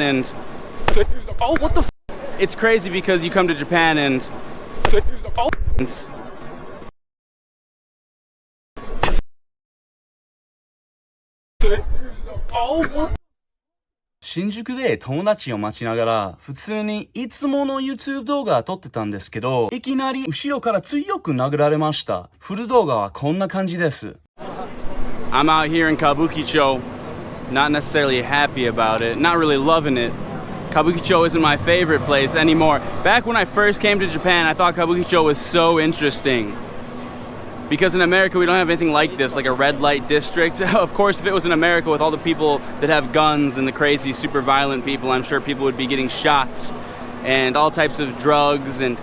and oh, what the it's crazy because you come to Japan and oh, oh, 新宿で友達を待ちながら普通にいつもの YouTube 動画撮ってたんですけど、いきなり後ろから強く殴られました。フル動画はこんな感じです。I'm out here in Kabukicho, not necessarily happy about it, not really loving it. Kabukicho isn't my favorite place anymore. Back when I first came to Japan, I thought Kabukicho was so interesting. Because in America, we don't have anything like this, like a red light district. Of course, if it was in America with all the people that have guns and the crazy, super violent people, I'm sure people would be getting shot and all types of drugs, and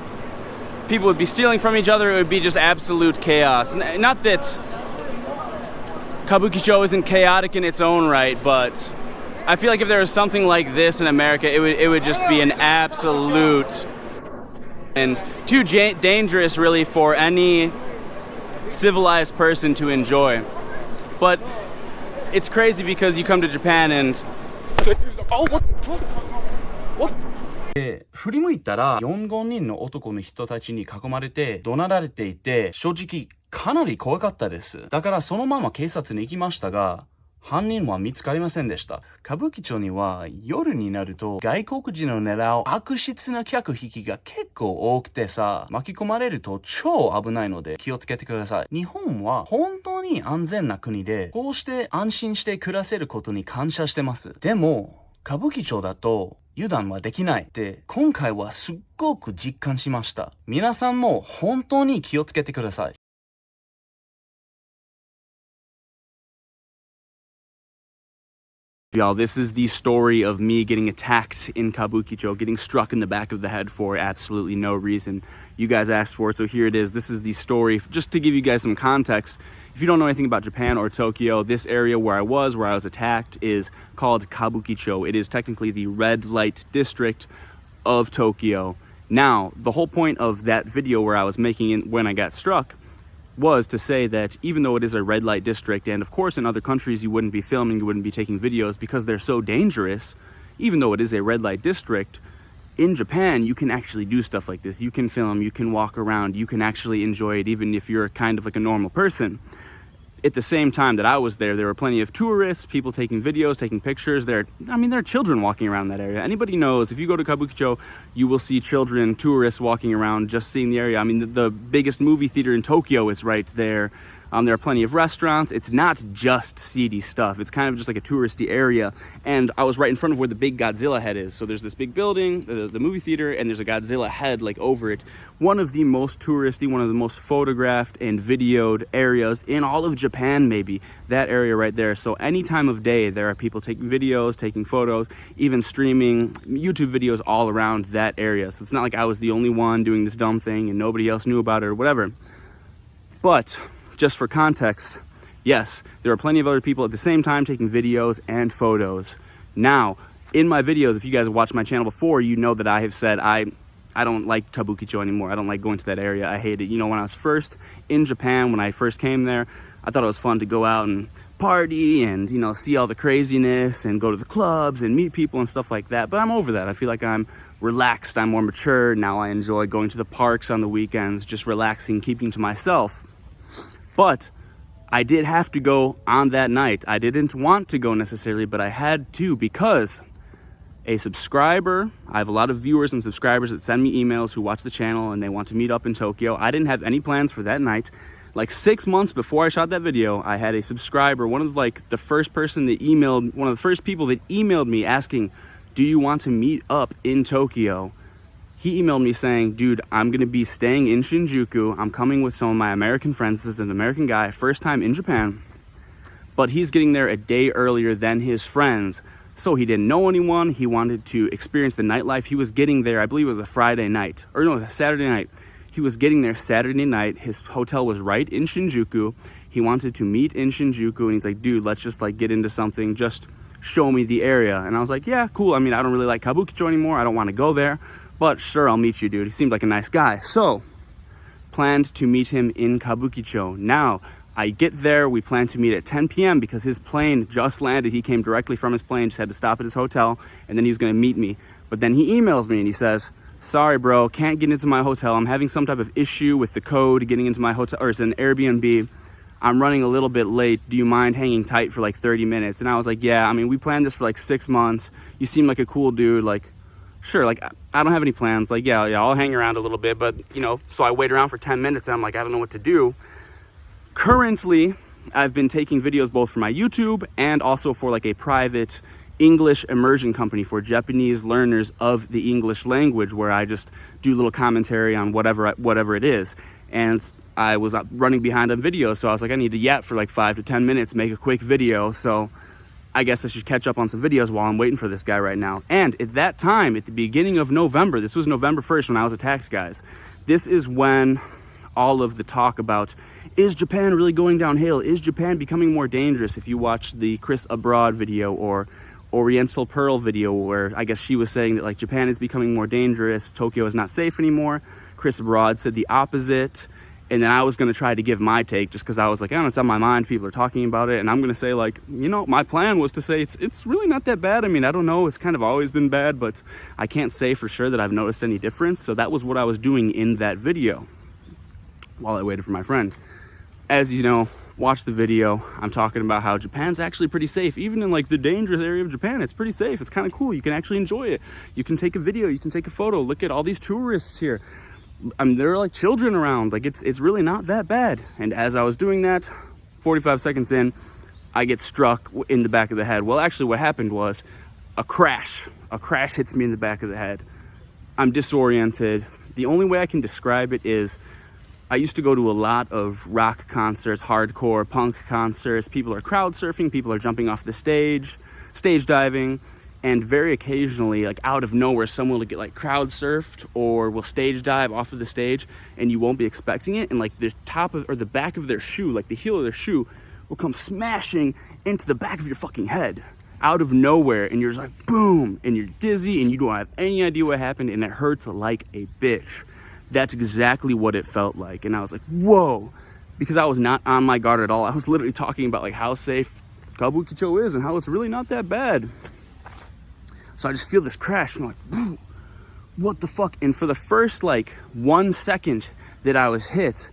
people would be stealing from each other. It would be just absolute chaos. Not that Kabukicho isn't chaotic in its own right, but I feel like if there was something like this in America, it would just be an absolute and too dangerous, really, for any civilized person to enjoy. But it's crazy because you come to Japan and oh, what? で、振り向いたら4、5人の男の人たちに囲まれて怒鳴られていて、正直かなり怖かったです。だからそのまま警察に行きましたが、犯人は見つかりませんでした。歌舞伎町には夜になると外国人を狙う悪質な客引きが結構多くてさ、巻き込まれると超危ないので気をつけてください。日本は本当に安全な国で、こうして安心して暮らせることに感謝してます。でも、歌舞伎町だと油断はできないって今回はすっごく実感しました。皆さんも本当に気をつけてください。Y'all, this is the story of me getting attacked in Kabukicho, getting struck in the back of the head for absolutely no reason. You guys asked for it, so here it is. This is the story. Just to give you guys some context, if you don't know anything about Japan or Tokyo, this area where I was attacked, is called Kabukicho. It is technically the red light district of Tokyo. Now, the whole point of that video where I was making it when I got struck was to say that even though it is a red light district, and of course in other countries you wouldn't be filming, you wouldn't be taking videos because they're so dangerous, even though it is a red light district, in Japan you can actually do stuff like this. You can film, you can walk around, you can actually enjoy it even if you're kind of like a normal person. At the same time that I was there were plenty of tourists, people taking videos, taking pictures. There are children walking around that area. Anybody knows, if you go to Kabukicho, you will see children, tourists walking around, just seeing the area. I mean, the biggest movie theater in Tokyo is right there. There are plenty of restaurants. It's not just seedy stuff. It's kind of just like a touristy area. And I was right in front of where the big Godzilla head is. So there's this big building, the movie theater, and there's a Godzilla head like over it. One of the most touristy, one of the most photographed and videoed areas in all of Japan, maybe. That area right there. So any time of day, there are people taking videos, taking photos, even streaming YouTube videos all around that area. So it's not like I was the only one doing this dumb thing and nobody else knew about it or whatever. But just for context, yes, there are plenty of other people at the same time taking videos and photos. Now, in my videos, if you guys have watched my channel before, you know that I have said I don't like Kabukicho anymore. I don't like going to that area. I hate it. You know, when I was first in Japan, when I first came there, I thought it was fun to go out and party and, you know, see all the craziness and go to the clubs and meet people and stuff like that. But I'm over that. I feel like I'm relaxed. I'm more mature. Now I enjoy going to the parks on the weekends, just relaxing, keeping to myself. But I did have to go on that night. I didn't want to go necessarily, but I had to because a subscriber, I have a lot of viewers and subscribers that send me emails who watch the channel and they want to meet up in Tokyo. I didn't have any plans for that night. Like 6 months before I shot that video, I had a subscriber, one of the first people that emailed me asking, do you want to meet up in Tokyo? He emailed me saying, dude, I'm going to be staying in Shinjuku. I'm coming with some of my American friends. This is an American guy, first time in Japan. But he's getting there a day earlier than his friends. So he didn't know anyone. He wanted to experience the nightlife. He was getting there, I believe it was a Friday night. Or no, it was a Saturday night. He was getting there Saturday night. His hotel was right in Shinjuku. He wanted to meet in Shinjuku. And he's like, dude, let's just like get into something. Just show me the area. And I was like, yeah, cool. I mean, I don't really like Kabukicho anymore. I don't want to go there. But sure, I'll meet you, dude. He seemed like a nice guy. So, planned to meet him in Kabukicho. Now, I get there, we plan to meet at 10 p.m. because his plane just landed. He came directly from his plane, just had to stop at his hotel, and then he was gonna meet me. But then he emails me and he says, sorry bro, can't get into my hotel. I'm having some type of issue with the code getting into my hotel, or it's an Airbnb. I'm running a little bit late. Do you mind hanging tight for like 30 minutes? And I was like, yeah, I mean, we planned this for like 6 months. You seem like a cool dude. Like, sure, like I don't have any plans. Like, yeah, I'll hang around a little bit, but you know, so I wait around for 10 minutes and I'm like, I don't know what to do. Currently, I've been taking videos both for my YouTube and also for like a private English immersion company for Japanese learners of the English language, where I just do little commentary on whatever it is. And I was running behind on video, so I was like, I need to yap for like 5 to 10 minutes, make a quick video. So I guess I should catch up on some videos while I'm waiting for this guy right now. And at that time, at the beginning of November, this was November 1st when I was attacked, guys. This is when all of the talk about, is Japan really going downhill? Is Japan becoming more dangerous? If you watch the Chris Abroad video or Oriental Pearl video, where I guess she was saying that like Japan is becoming more dangerous, Tokyo is not safe anymore. Chris Abroad said the opposite. And then I was going to try to give my take just because I was like, oh, it's on my mind. People are talking about it. And I'm going to say like, you know, my plan was to say it's really not that bad. I mean, I don't know. It's kind of always been bad, but I can't say for sure that I've noticed any difference. So that was what I was doing in that video while I waited for my friend. As you know, watch the video. I'm talking about how Japan's actually pretty safe. Even in like the dangerous area of Japan, it's pretty safe. It's kind of cool. You can actually enjoy it. You can take a video. You can take a photo. Look at all these tourists here. I mean, there are like children around. Like it's really not that bad. And as I was doing that, 45 seconds in, I get struck in the back of the head. Well, actually what happened was a crash hits me in the back of the head. I'm disoriented. The only way I can describe it is I used to go to a lot of rock concerts, hardcore punk concerts. People are crowd surfing, people are jumping off the stage diving. And very occasionally, like out of nowhere, someone will get like crowd surfed or will stage dive off of the stage and you won't be expecting it. And like the top of, or the back of their shoe, like the heel of their shoe will come smashing into the back of your fucking head out of nowhere. And you're just like, boom, and you're dizzy and you don't have any idea what happened. And it hurts like a bitch. That's exactly what it felt like. And I was like, whoa, because I was not on my guard at all. I was literally talking about like how safe Kabukicho is and how it's really not that bad. So I just feel this crash and I'm like, what the fuck? And for the first like 1 second that I was hit,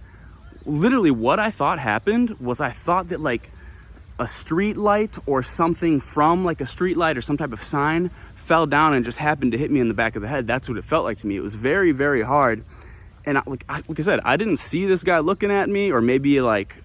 literally what I thought happened was I thought that like a street light or something from like a street light or some type of sign fell down and just happened to hit me in the back of the head. That's what it felt like to me. It was very, very hard. And like I said, I didn't see this guy looking at me, or maybe like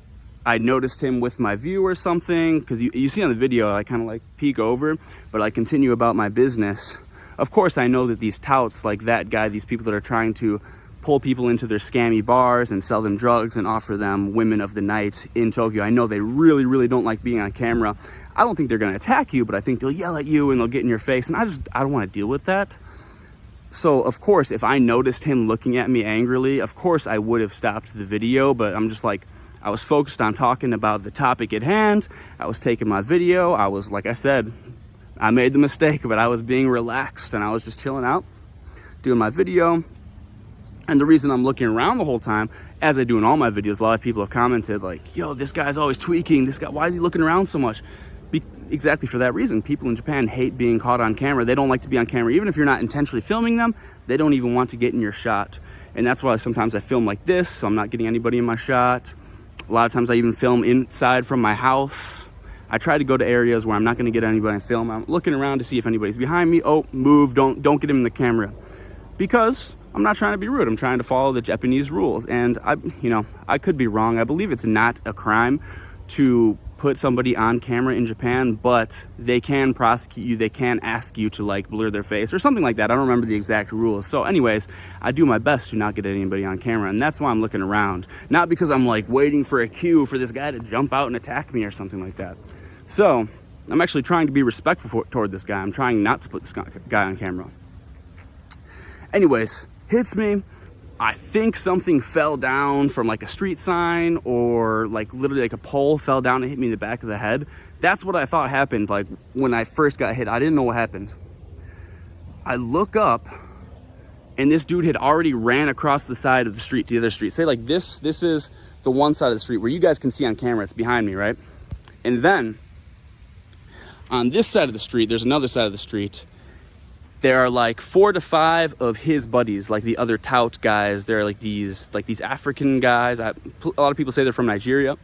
I noticed him with my view or something, because you see on the video I kind of like peek over, but I continue about my business. Of course I know that these touts like that guy, these people that are trying to pull people into their scammy bars and sell them drugs and offer them women of the night in Tokyo, I know they really, really don't like being on camera. I don't think they're going to attack you, but I think they'll yell at you and they'll get in your face, and I don't want to deal with that. So of course if I noticed him looking at me angrily, of course I would have stopped the video, but I'm just like, I was focused on talking about the topic at hand. I was taking my video. I was, like I said, I made the mistake, but I was being relaxed and I was just chilling out, doing my video. And the reason I'm looking around the whole time, as I do in all my videos, a lot of people have commented like, yo, this guy's always tweaking. This guy, why is he looking around so much? Exactly for that reason. People in Japan hate being caught on camera. They don't like to be on camera. Even if you're not intentionally filming them, they don't even want to get in your shot. And that's why sometimes I film like this, so I'm not getting anybody in my shot. A lot of times I even film inside from my house. I try to go to areas where I'm not going to get anybody and film. I'm looking around to see if anybody's behind me. Oh, move, don't get him in the camera. Because I'm not trying to be rude. I'm trying to follow the Japanese rules. And I could be wrong. I believe it's not a crime to put somebody on camera in Japan, but they can prosecute you. They can ask you to like blur their face or something like that. I don't remember the exact rules. So anyways, I do my best to not get anybody on camera, and that's why I'm looking around. Not because I'm like waiting for a cue for this guy to jump out and attack me or something like that. So I'm actually trying to be respectful toward this guy. I'm trying not to put this guy on camera. Anyways, hits me. I think something fell down from like a street sign, or like literally like a pole fell down and hit me in the back of the head. That's what I thought happened. Like when I first got hit, I didn't know what happened. I look up and this dude had already ran across the side of the street to the other street. Say like this is the one side of the street where you guys can see on camera, it's behind me, right? And then on this side of the street, there's another side of the street. There are like 4 to 5 of his buddies, like the other tout guys. They're like these African guys. A lot of people say they're from Nigeria.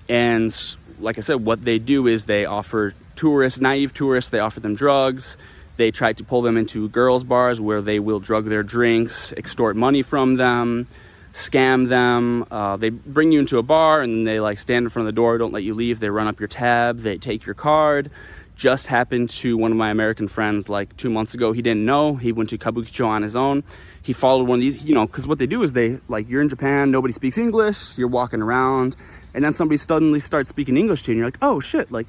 And like I said, what they do is they offer tourists, naive tourists, they offer them drugs. They try to pull them into girls' bars where they will drug their drinks, extort money from them, scam them. They bring you into a bar and they like stand in front of the door, don't let you leave. They run up your tab, they take your card. Just happened to one of my American friends like 2 months ago. He didn't know. He went to Kabukicho on his own. He followed one of these, you know, because what they do is they, like, you're in Japan, nobody speaks English, you're walking around, and then somebody suddenly starts speaking English to you, and you're like, oh shit, like,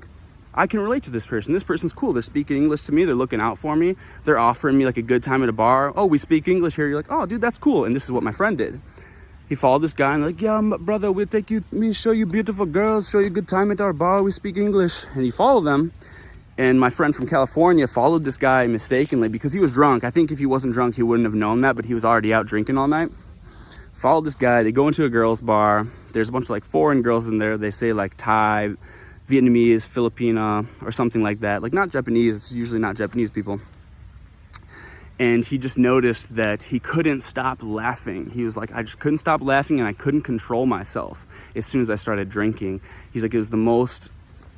I can relate to this person. This person's cool. They're speaking English to me. They're looking out for me. They're offering me like a good time at a bar. Oh, we speak English here. You're like, oh, dude, that's cool. And this is what my friend did. He followed this guy and like, yeah, brother, we show you beautiful girls, show you a good time at our bar. We speak English. And he followed them. And my friend from California followed this guy mistakenly because he was drunk. I think if he wasn't drunk, he wouldn't have known that, but he was already out drinking all night. Followed this guy. They go into a girls' bar. There's a bunch of like foreign girls in there. They say like Thai, Vietnamese, Filipina, or something like that. Like not Japanese. It's usually not Japanese people. And he just noticed that he couldn't stop laughing. He was like, I just couldn't stop laughing and I couldn't control myself as soon as I started drinking. He's like, it was the most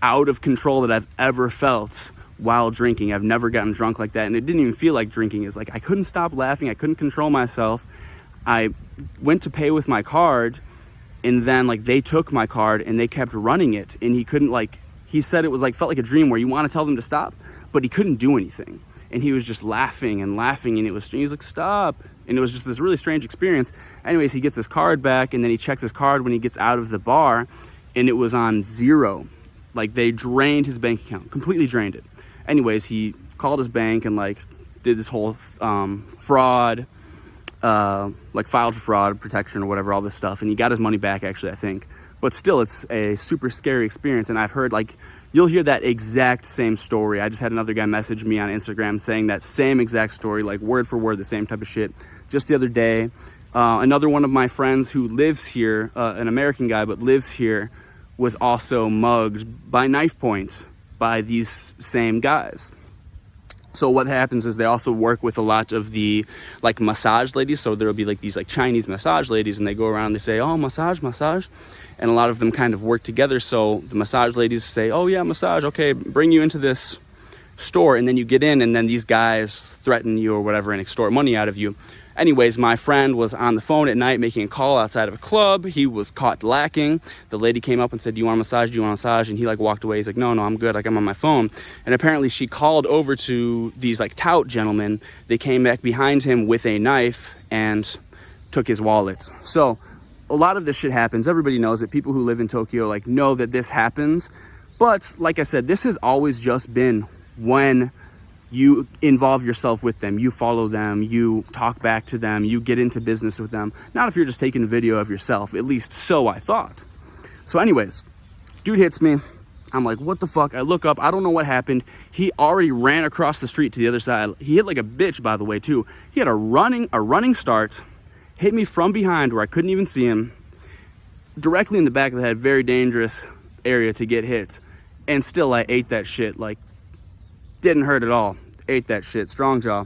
out of control that I've ever felt while drinking. I've never gotten drunk like that, and it didn't even feel like drinking. It's like I couldn't stop laughing. I couldn't control myself. I went to pay with my card, and then like they took my card and they kept running it, and he couldn't, like, he said it was like, felt like a dream where you want to tell them to stop, but he couldn't do anything. And he was just laughing and laughing, and he was like, stop. And it was just this really strange experience. Anyways, he gets his card back, and then he checks his card when he gets out of the bar, and it was on 0. Like they drained his bank account, completely drained it. Anyways, he called his bank and like did this whole fraud, like filed for fraud protection or whatever, all this stuff. And he got his money back actually, I think. But still, it's a super scary experience. And I've heard like, you'll hear that exact same story. I just had another guy message me on Instagram saying that same exact story, like word for word, the same type of shit just the other day. Another one of my friends who lives here, an American guy, but lives here, was also mugged by knife point by these same guys. So what happens is they also work with a lot of the like massage ladies. So there'll be like these like Chinese massage ladies, and they go around and they say, oh, massage. And a lot of them kind of work together. So the massage ladies say, oh yeah, massage. Okay, bring you into this store. And then you get in, and then these guys threaten you or whatever and extort money out of you. Anyways, my friend was on the phone at night making a call outside of a club. He was caught lacking. The lady came up and said, do you want a massage? Do you want a massage? And he like walked away. He's like, no, I'm good. Like I'm on my phone. And apparently she called over to these like tout gentlemen. They came back behind him with a knife and took his wallet. So a lot of this shit happens. Everybody knows it. People who live in Tokyo like know that this happens. But like I said, this has always just been when you involve yourself with them, you follow them, you talk back to them, you get into business with them. Not if you're just taking a video of yourself, at least so I thought. So anyways, dude hits me. I'm like, what the fuck? I look up, I don't know what happened. He already ran across the street to the other side. He hit like a bitch, by the way, too. He had a running start, hit me from behind where I couldn't even see him, directly in the back of the head, very dangerous area to get hit. And still I ate that shit, like, didn't hurt at all. Ate that shit, strong jaw.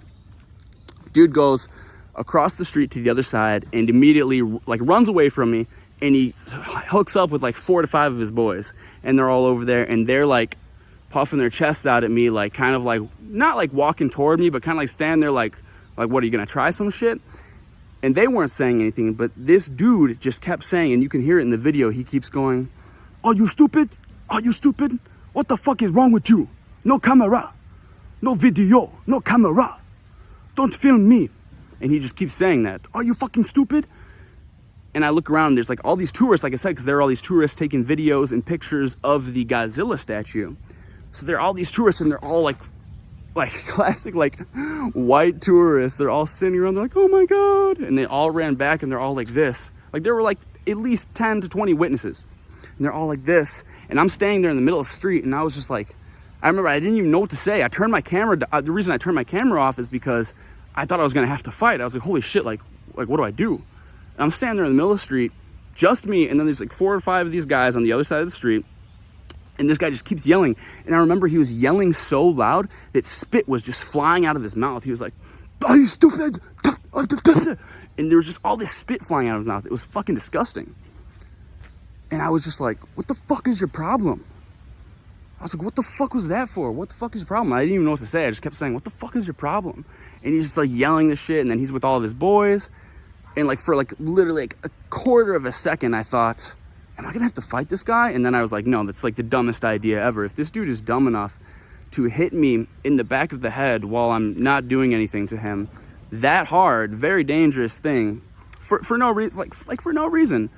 Dude goes across the street to the other side and immediately like runs away from me, and he hooks up with like 4 to 5 of his boys, and they're all over there, and they're like puffing their chests out at me, like kind of like not like walking toward me, but kind of like standing there like what, are you gonna try some shit? And they weren't saying anything, but this dude just kept saying, and you can hear it in the video, he keeps going, are you stupid? Are you stupid? What the fuck is wrong with you? No camera. No video, no camera. Don't film me. And he just keeps saying that. Are you fucking stupid? And I look around, and there's like all these tourists, like I said, because there are all these tourists taking videos and pictures of the Godzilla statue. So there are all these tourists, and they're all like classic like white tourists. They're all sitting around, they're like, oh my God. And they all ran back, and they're all like this. Like there were like at least 10 to 20 witnesses. And they're all like this. And I'm standing there in the middle of the street, and I was just like, I remember I didn't even know what to say. I turned my camera, the reason I turned my camera off is because I thought I was gonna have to fight. I was like, holy shit, like what do I do? And I'm standing there in the middle of the street, just me, and then there's like 4 or 5 of these guys on the other side of the street, and this guy just keeps yelling. And I remember he was yelling so loud that spit was just flying out of his mouth. He was like, "Are you stupid?" And there was just all this spit flying out of his mouth. It was fucking disgusting. And I was just like, what the fuck is your problem? I was like, what the fuck was that for? What the fuck is your problem? I didn't even know what to say. I just kept saying, what the fuck is your problem? And he's just like yelling this shit, and then he's with all of his boys. And like for like literally like a quarter of a second, I thought, am I gonna have to fight this guy? And then I was like, no, that's like the dumbest idea ever. If this dude is dumb enough to hit me in the back of the head while I'm not doing anything to him, that hard, very dangerous thing, for no reason, like for no reason.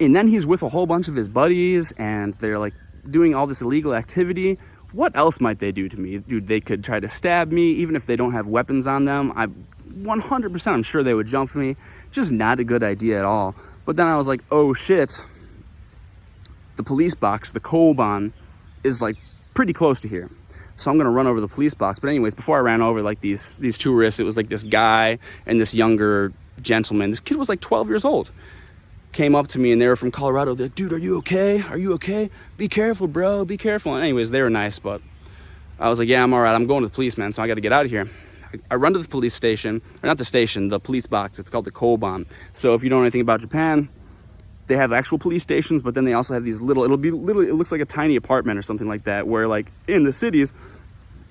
And then he's with a whole bunch of his buddies, and they're like doing all this illegal activity. What else might they do to me? Dude, they could try to stab me, even if they don't have weapons on them. 100% I'm sure they would jump me. Just not a good idea at all. But then I was like, oh shit, the police box, the Koban, is like pretty close to here. So I'm gonna run over the police box. But anyways, before I ran over like these tourists, it was like this guy and this younger gentleman. This kid was like 12 years old. Came up to me, and they were from Colorado. They're like, dude, are you okay? Are you okay? Be careful, bro, be careful. And anyways, they were nice, but I was like, yeah, I'm all right. I'm going to the police, man, so I got to get out of here. I run to the police station, or not the station, the police box. It's called the Koban. So if you don't know anything about Japan, they have actual police stations, but then they also have these little, it looks like a tiny apartment or something like that, where like in the cities,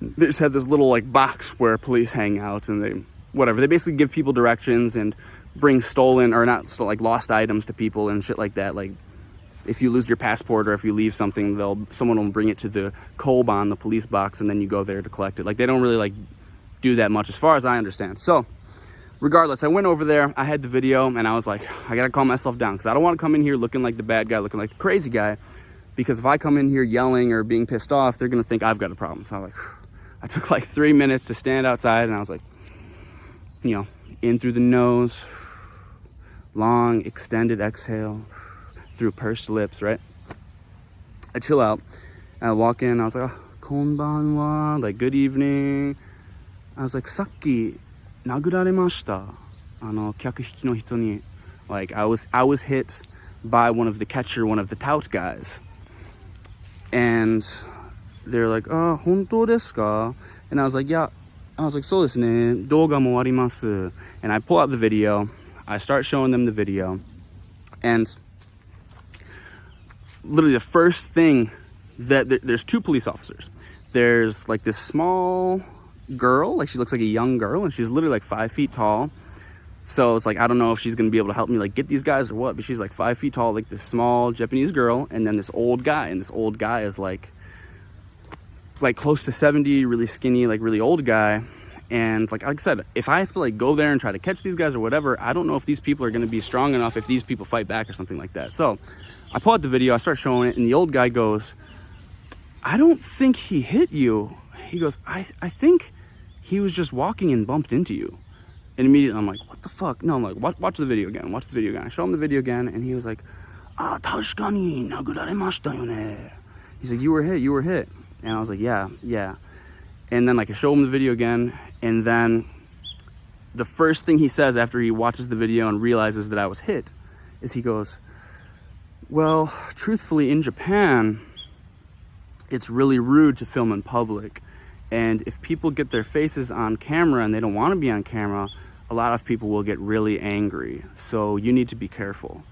they just have this little like box where police hang out, and they basically give people directions and bring stolen, or not, like lost items to people and shit like that. Like if you lose your passport, or if you leave something, someone will bring it to the Koban, the police box, and then you go there to collect it. Like they don't really like do that much as far as I understand. So regardless, I went over there, I had the video, and I was like, I gotta calm myself down, because I don't want to come in here looking like the bad guy, looking like the crazy guy, because if I come in here yelling or being pissed off, they're gonna think I've got a problem. So I took like 3 minutes to stand outside, and I was like, you know, in through the nose, long extended exhale through pursed lips, right? I chill out, and I walk in, I was like, oh, konbanwa, like good evening. I was like, sakki naguraremashita, kyakuhiki no hito ni. Like I was hit by one of the tout guys. And they're like, ah, hontou desu ka? And I was like, yeah. I was like, so desu ne, douga mo arimasu. And I pull out the video, I start showing them the video, and literally the first thing there's 2 police officers. There's like this small girl, like she looks like a young girl, and she's literally like 5 feet tall. So it's like, I don't know if she's gonna be able to help me like get these guys or what, but she's like 5 feet tall, like this small Japanese girl, and then this old guy, and this old guy is like close to 70, really skinny, like really old guy. And like I said, if I have to like go there and try to catch these guys or whatever, I don't know if these people are going to be strong enough if these people fight back or something like that. So I pull out the video, I start showing it, and the old guy goes, I don't think he hit you. He goes, I think he was just walking and bumped into you. And immediately I'm like, what the fuck? No, I'm like, watch the video again. Watch the video again. I show him the video again, and he was like, ah, tashikani naguraremashita yone. He's like, you were hit. And I was like, yeah. And then like I show him the video again, and then the first thing he says after he watches the video and realizes that I was hit is he goes, well, truthfully, in Japan, it's really rude to film in public. And if people get their faces on camera and they don't want to be on camera, a lot of people will get really angry. So you need to be careful.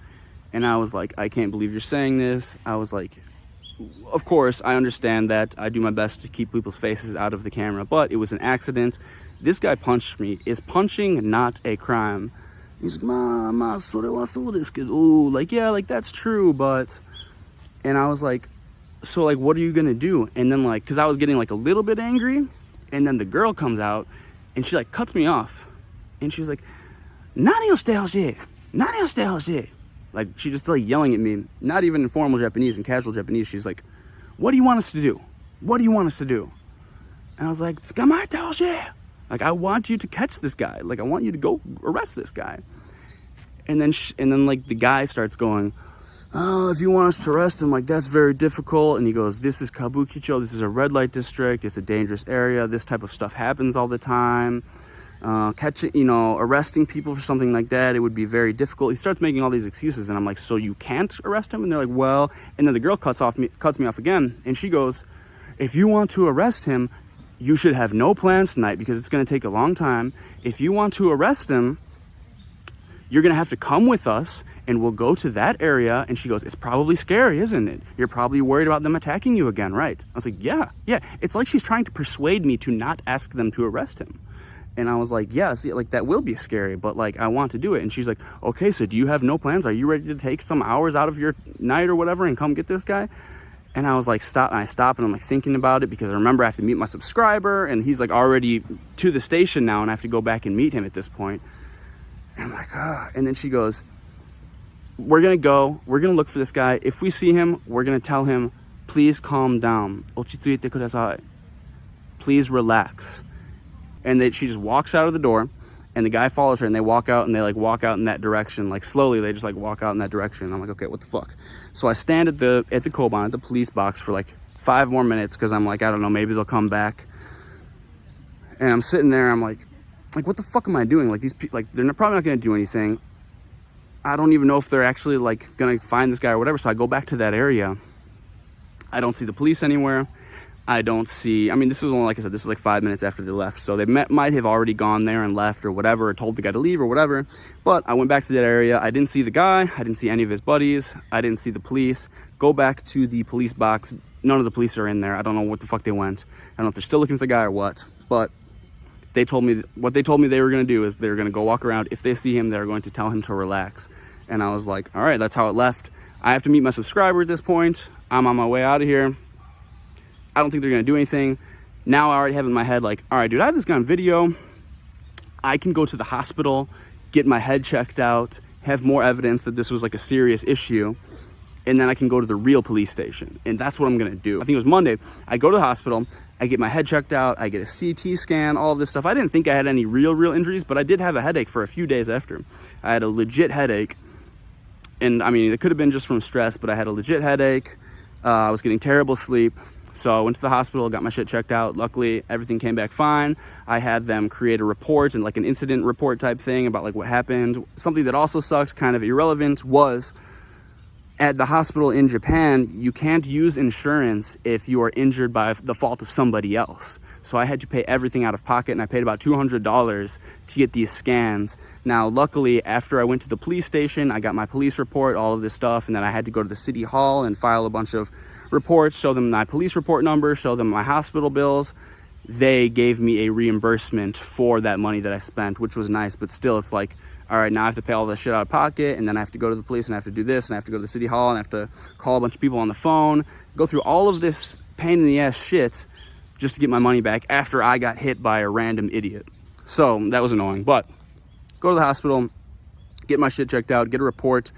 And I was like, I can't believe you're saying this. I was like, of course, I understand that. I do my best to keep people's faces out of the camera, but it was an accident. This guy punched me. Is punching not a crime? He's like, ma, sore wa sou desu kedo. Like, yeah, like that's true, but... And I was like, so like, what are you gonna do? And then like, cause I was getting like a little bit angry, and then the girl comes out, and she like cuts me off, and she was like, nani o shite hoshii? Nani o shite hoshii? Like, she just like yelling at me, not even in formal Japanese, in casual Japanese. She's like, what do you want us to do? What do you want us to do? And I was like, tsukamaete hoshii. Like, I want you to catch this guy. Like, I want you to go arrest this guy. And then like the guy starts going, oh, if you want us to arrest him, like that's very difficult. And he goes, this is Kabukicho. This is a red light district. It's a dangerous area. This type of stuff happens all the time. arresting people for something like that, it would be very difficult. He starts making all these excuses, and I'm like, so you can't arrest him? And they're like, well, and then the girl cuts me off again, and she goes, if you want to arrest him, you should have no plans tonight because it's going to take a long time. If you want to arrest him, you're going to have to come with us and we'll go to that area. And she goes, it's probably scary, isn't it? You're probably worried about them attacking you again, right? I was like, yeah. It's like she's trying to persuade me to not ask them to arrest him. And I was like, yeah, see, like that will be scary, but like I want to do it. And she's like, okay, so do you have no plans? Are you ready to take some hours out of your night or whatever and come get this guy? And I was like, stop. And I stopped and I'm like thinking about it because I remember I have to meet my subscriber and he's like already to the station now and I have to go back and meet him at this point. And I'm like, ah. And then she goes, we're going to look for this guy. If we see him, we're going to tell him, please calm down. Ochitsuite kudasai. Please relax. And then she just walks out of the door and the guy follows her and they walk out and they like walk out in that direction. Like slowly, they just like walk out in that direction. And I'm like, okay, what the fuck? So I stand at the Koban, at the police box for like 5 more minutes because I'm like, I don't know, maybe they'll come back. And I'm sitting there, I'm like, what the fuck am I doing? Like these people, like they're probably not going to do anything. I don't even know if they're actually like going to find this guy or whatever. So I go back to that area. I don't see the police anywhere. this was only, like I said, this was like 5 minutes after they left. So they might have already gone there and left or whatever, or told the guy to leave or whatever. But I went back to that area. I didn't see the guy. I didn't see any of his buddies. I didn't see the police. Go back to the police box. None of the police are in there. I don't know what the fuck they went. I don't know if they're still looking for the guy or what. But what they told me they were going to do is they were going to go walk around. If they see him, they're going to tell him to relax. And I was like, all right, that's how it left. I have to meet my subscriber at this point. I'm on my way out of here. I don't think they're going to do anything. Now I already have in my head like, all right, dude, I have this guy on video. I can go to the hospital, get my head checked out, have more evidence that this was like a serious issue. And then I can go to the real police station. And that's what I'm going to do. I think it was Monday. I go to the hospital. I get my head checked out. I get a CT scan, all of this stuff. I didn't think I had any real injuries, but I did have a headache for a few days after. I had a legit headache. And I mean, it could have been just from stress, but I had a legit headache. I was getting terrible sleep. So I went to the hospital, got my shit checked out. Luckily, everything came back fine. I had them create a report and like an incident report type thing about like what happened. Something that also sucks, kind of irrelevant, was at the hospital in Japan, you can't use insurance if you are injured by the fault of somebody else. So I had to pay everything out of pocket, and I paid about $200 to get these scans. Now, luckily, after I went to the police station, I got my police report, all of this stuff, and then I had to go to the city hall and file a bunch of reports, show them my police report number, show them my hospital bills. They gave me a reimbursement for that money that I spent, which was nice, but still it's like, all right, now I have to pay all this shit out of pocket, and then I have to go to the police and I have to do this, and I have to go to the city hall and I have to call a bunch of people on the phone, go through all of this pain in the ass shit just to get my money back after I got hit by a random idiot. So that was annoying, but go to the hospital, get my shit checked out, get a report.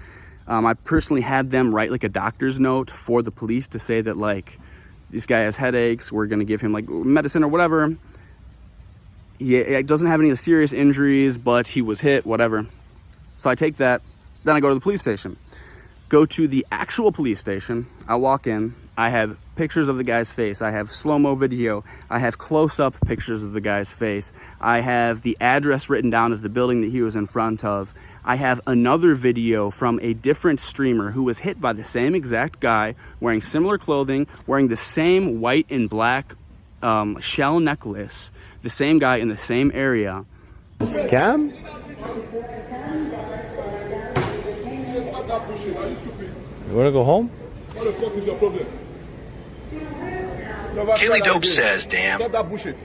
I personally had them write like a doctor's note for the police to say that like, this guy has headaches, we're gonna give him like medicine or whatever. He doesn't have any serious injuries, but he was hit, whatever. So I take that, then I go to the police station. Go to the actual police station, I walk in, I have pictures of the guy's face, I have slow-mo video, I have close-up pictures of the guy's face, I have the address written down of the building that he was in front of, I have another video from a different streamer who was hit by the same exact guy, wearing similar clothing, wearing the same white and black shell necklace, the same guy in the same area. A scam? You wanna go home? What the fuck is your problem? Haley Dope says, damn. Stop that bullshit.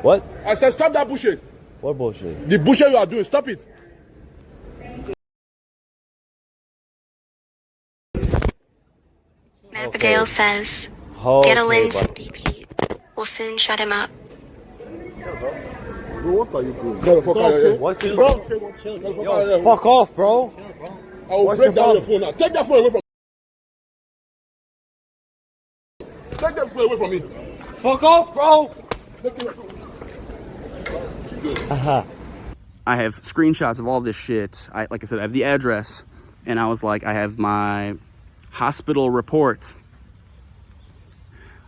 What? I said stop that bullshit. What bullshit? The bullshit you are doing, stop it. Mappadale says, Okay, get a lens bud. and DP. We'll soon shut him up. Bro, what are you doing? Get the fuck out of here. What's your Bro, problem? get the fuck out of here. Fuck off, bro. I will What's break your down your problem? phone now. Take that phone away from me. Take that phone away from me. Fuck off, bro. I have screenshots of all this shit. Like I said, I have the address, and I was like, I have my hospital report.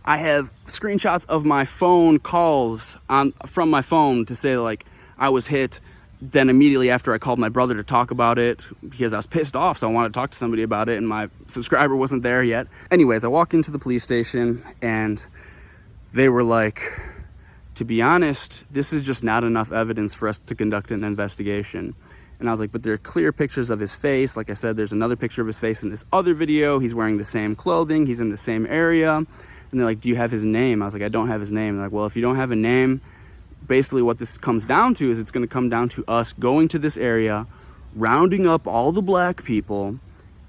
I have screenshots of my phone calls from my phone to say like, I was hit. Then immediately after, I called my brother to talk about it because I was pissed off, so I wanted to talk to somebody about it, and my subscriber wasn't there yet. Anyways, I walk into the police station, and they were like, to be honest, this is just not enough evidence for us to conduct an investigation. And I was like, but there are clear pictures of his face. Like I said, there's another picture of his face in this other video. He's wearing the same clothing. He's in the same area. And they're like, do you have his name? I was like, I don't have his name. They're like, well, if you don't have a name, basically what this comes down to is it's going to come down to us going to this area, rounding up all the black people,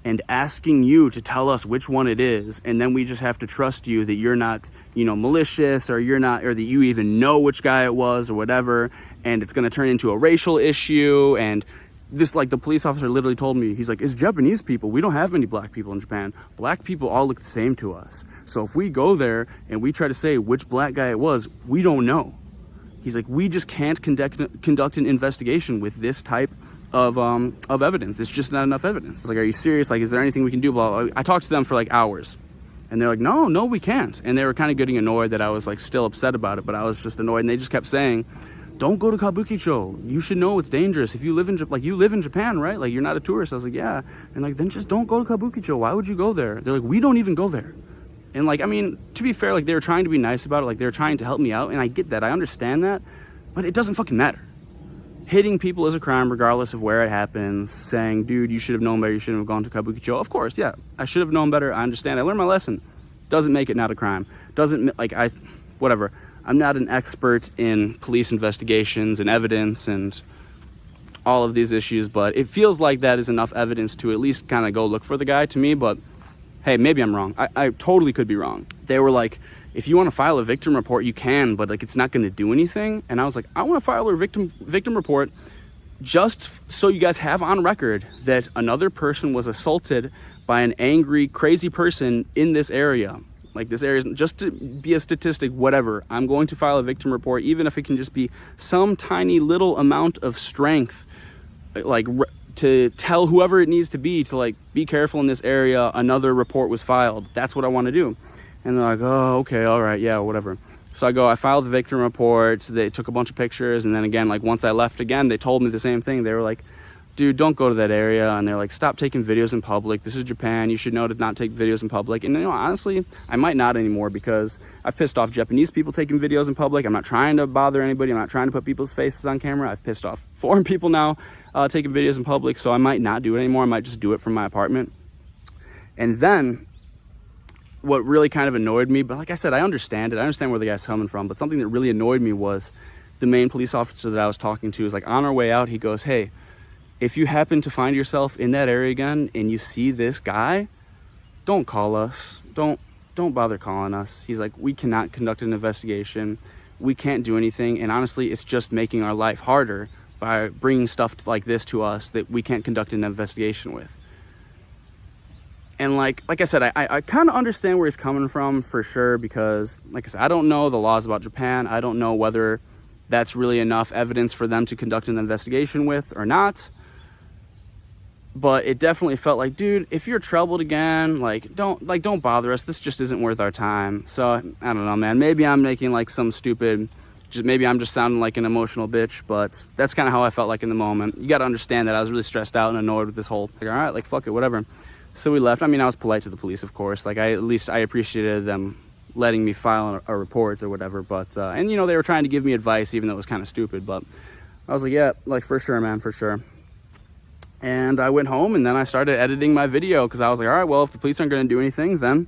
and asking you to tell us which one it is. And then we just have to trust you that you're not, you know, malicious, or you're not, or that you even know which guy it was or whatever. And it's going to turn into a racial issue. And this, like, the police officer literally told me, he's like, it's Japanese people. We don't have many black people in Japan. Black people all look the same to us. So if we go there and we try to say which black guy it was, we don't know. He's like, we just can't conduct an investigation with this type of evidence. It's just not enough evidence. I was like, are you serious? Like, is there anything we can do? Blah, blah. I talked to them for like hours, and they're like, no, we can't. And they were kind of getting annoyed that I was like still upset about it, but I was just annoyed. And they just kept saying, don't go to Kabukicho. You should know it's dangerous. If you live in, you live in Japan, right? Like, you're not a tourist. I was like, yeah. And like, then just don't go to Kabukicho. Why would you go there? They're like, we don't even go there. And like, I mean, to be fair, like, they were trying to be nice about it. Like, they were trying to help me out, and I get that. I understand that, but it doesn't fucking matter. Hitting people is a crime regardless of where it happens. Saying, dude, you should have known better. You shouldn't have gone to Kabukicho. Of course, yeah. I should have known better. I understand. I learned my lesson. Doesn't make it not a crime. Doesn't, like, whatever. I'm not an expert in police investigations and evidence and all of these issues, but it feels like that is enough evidence to at least kind of go look for the guy to me. But hey, maybe I'm wrong. I totally could be wrong. They were like, if you want to file a victim report, you can, but like, it's not going to do anything. And I was like, I want to file a victim report just so you guys have on record that another person was assaulted by an angry, crazy person in this area. Like, this area, just to be a statistic, whatever. I'm going to file a victim report, even if it can just be some tiny little amount of strength, like, to tell whoever it needs to be to, like, be careful in this area. Another report was filed. That's what I want to do. And they're like, oh, okay, all right, yeah, whatever. So I filed the victim report. They took a bunch of pictures. And then again, like, once I left again, they told me the same thing. They were like, dude, don't go to that area. And they're like, stop taking videos in public. This is Japan. You should know to not take videos in public. And, you know, honestly, I might not anymore, because I've pissed off Japanese people taking videos in public. I'm not trying to bother anybody. I'm not trying to put people's faces on camera. I've pissed off foreign people now taking videos in public. So I might not do it anymore. I might just do it from my apartment. And then what really kind of annoyed me, but like I said, I understand it. I understand where the guy's coming from. But something that really annoyed me was the main police officer that I was talking to is like, on our way out, he goes, hey, if you happen to find yourself in that area again and you see this guy, don't call us. Don't bother calling us. He's like, we cannot conduct an investigation. We can't do anything. And honestly, it's just making our life harder by bringing stuff like this to us that we can't conduct an investigation with. And like I said, I kind of understand where he's coming from for sure, because like I said, I don't know the laws about Japan. I don't know whether that's really enough evidence for them to conduct an investigation with or not. But it definitely felt like, dude, if you're troubled again, don't bother us. This just isn't worth our time. So I don't know, man. Maybe I'm making like some stupid, maybe I'm just sounding like an emotional bitch, but that's kind of how I felt like in the moment. You got to understand that I was really stressed out and annoyed with this whole, like, all right, like, fuck it, whatever. So we left. I mean, I was polite to the police, of course. Like, I appreciated them letting me file a report or whatever. But, and you know, they were trying to give me advice, even though it was kind of stupid. But I was like, yeah, like, for sure, man, for sure. And I went home, and then I started editing my video, because I was like, all right, well, if the police aren't going to do anything, then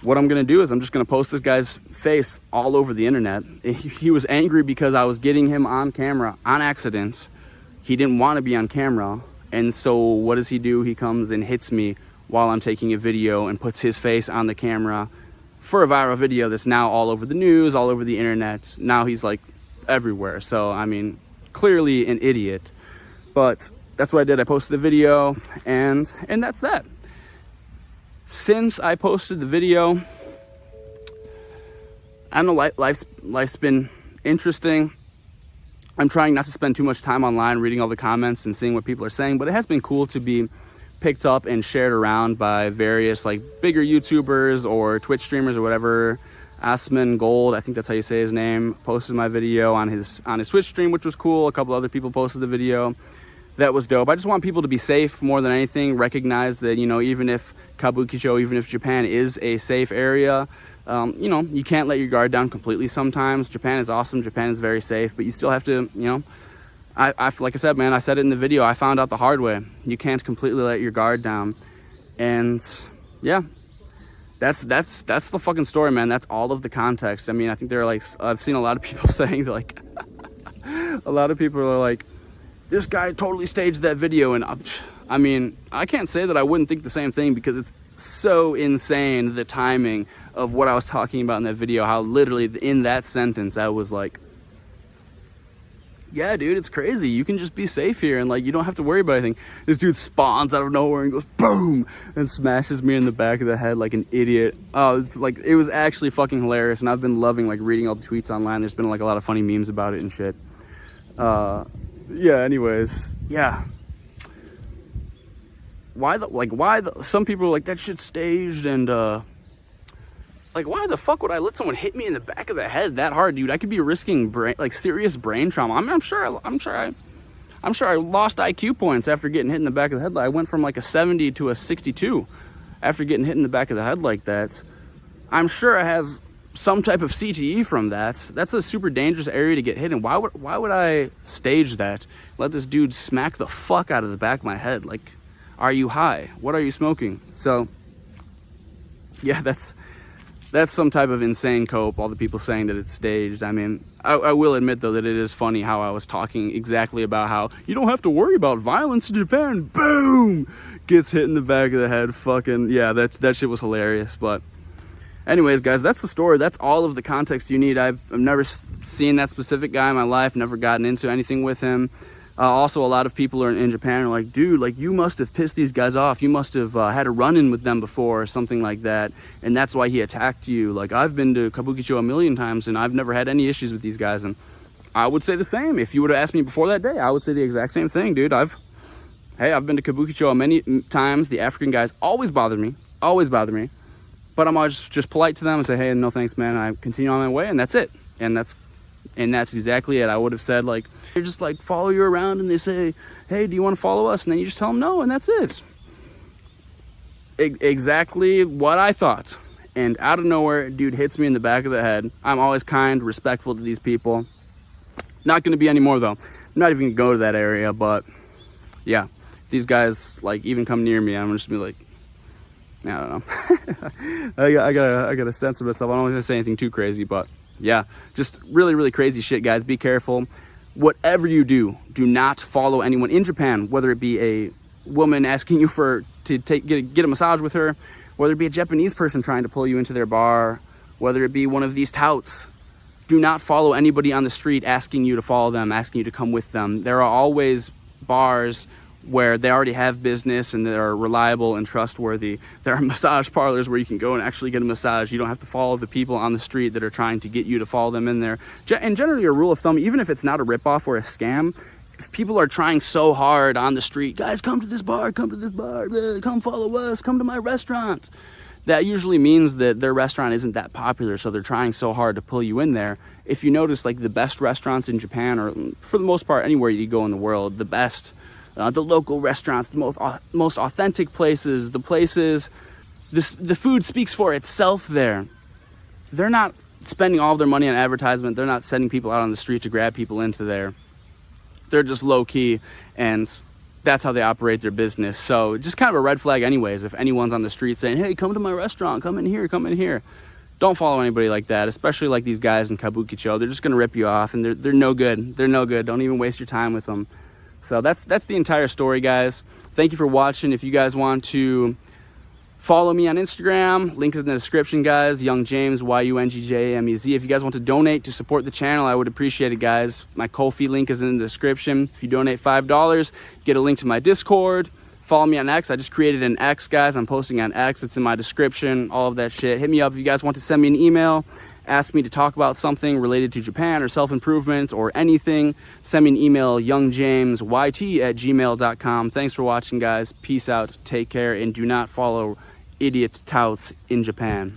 what I'm going to do is I'm just going to post this guy's face all over the internet. He was angry because I was getting him on camera on accident. He didn't want to be on camera. And so what does he do? He comes and hits me while I'm taking a video and puts his face on the camera for a viral video that's now all over the news, all over the internet. Now he's like everywhere. So, I mean, clearly an idiot. But that's what I did. I posted the video, and that's that. Since I posted the video, I don't know, life's been interesting. I'm trying not to spend too much time online reading all the comments and seeing what people are saying, but it has been cool to be picked up and shared around by various like bigger YouTubers or Twitch streamers or whatever. Asman Gold, I think that's how you say his name, posted my video on his Twitch stream, which was cool. A couple other people posted the video. That was dope. I just want people to be safe more than anything. Recognize that, you know, even if Kabukicho, even if Japan is a safe area, you know, you can't let your guard down completely sometimes. Japan is awesome. Japan is very safe, but you still have to, you know, I like I said, man, I said it in the video, I found out the hard way. You can't completely let your guard down. And yeah, that's the fucking story, man. That's all of the context. I mean, I think they're like, I've seen a lot of people saying like, a lot of people are like, this guy totally staged that video. And I mean, I can't say that I wouldn't think the same thing, because it's so insane, the timing of what I was talking about in that video, how literally in that sentence I was like, yeah, dude, it's crazy. You can just be safe here and like you don't have to worry about anything. This dude spawns out of nowhere and goes boom and smashes me in the back of the head like an idiot. Oh, it's like, it was actually fucking hilarious, and I've been loving like reading all the tweets online. There's been like a lot of funny memes about it and shit. Yeah, anyways, yeah. Why some people are like, that shit's staged, and like, why the fuck would I let someone hit me in the back of the head that hard, dude? I could be risking serious brain trauma. I mean, I'm sure I lost IQ points after getting hit in the back of the head. I went from like a 70 to a 62 after getting hit in the back of the head like that. I'm sure I have some type of CTE from that. That's a super dangerous area to get hit in. Why would I stage that? Let this dude smack the fuck out of the back of my head? Like, are you high? What are you smoking? So, yeah, that's some type of insane cope, all the people saying that it's staged. I mean, I will admit, though, that it is funny how I was talking exactly about how you don't have to worry about violence in Japan. Boom! Gets hit in the back of the head. Fucking, yeah, that shit was hilarious. But anyways, guys, that's the story. That's all of the context you need. I've never seen that specific guy in my life, never gotten into anything with him. Also, a lot of people in Japan are like, dude, like, you must have pissed these guys off. You must have had a run-in with them before or something like that, and that's why he attacked you. Like, I've been to Kabukicho a million times, and I've never had any issues with these guys. And I would say the same. If you would have asked me before that day, I would say the exact same thing, dude. I've been to Kabukicho many times. The African guys always bother me. But I'm always just polite to them and say, hey, no thanks, man. I continue on my way, and that's it. And that's exactly it. I would have said, like, they just like follow you around and they say, hey, do you want to follow us? And then you just tell them no, and that's it. Exactly what I thought. And out of nowhere, dude hits me in the back of the head. I'm always kind, respectful to these people. Not going to be anymore, though. I'm not even going to go to that area, but yeah, if these guys like even come near me, I'm just gonna be like, I don't know. I gotta censor myself. I don't want to say anything too crazy, but yeah, just really, really crazy shit, guys. Be careful. Whatever you do, do not follow anyone in Japan, whether it be a woman asking you to get a massage with her, whether it be a Japanese person trying to pull you into their bar, whether it be one of these touts. Do not follow anybody on the street asking you to follow them, asking you to come with them. There are always bars where they already have business and they're reliable and trustworthy. There are massage parlors where you can go and actually get a massage. You don't have to follow the people on the street that are trying to get you to follow them in there. And generally, a rule of thumb, even if it's not a ripoff or a scam, if people are trying so hard on the street, guys, come to this bar, come follow us, come to my restaurant. That usually means that their restaurant isn't that popular, so they're trying so hard to pull you in there. If you notice, like, the best restaurants in Japan, or for the most part anywhere you go in the world, the best, the local restaurants, the most authentic places, the food speaks for itself there. They're not spending all of their money on advertisement. They're not sending people out on the street to grab people into there. They're just low key, and that's how they operate their business. So just kind of a red flag anyways, if anyone's on the street saying, hey, come to my restaurant, come in here. Don't follow anybody like that, especially like these guys in Kabukicho. They're just gonna rip you off, and they're no good. They're no good. Don't even waste your time with them. So that's the entire story, guys. Thank you for watching. If you guys want to follow me on Instagram, link is in the description, guys. Young James, YUNGJAMEZ. If you guys want to donate to support the channel, I would appreciate it, guys. My Ko-fi link is in the description. If you donate $5, get a link to my Discord. Follow me on X. I just created an X, guys. I'm posting on X. It's in my description, all of that shit. Hit me up if you guys want to send me an email, ask me to talk about something related to Japan or self-improvement or anything. Send me an email, youngjamesYT@gmail.com. Thanks for watching, guys. Peace out. Take care. And do not follow idiot touts in Japan.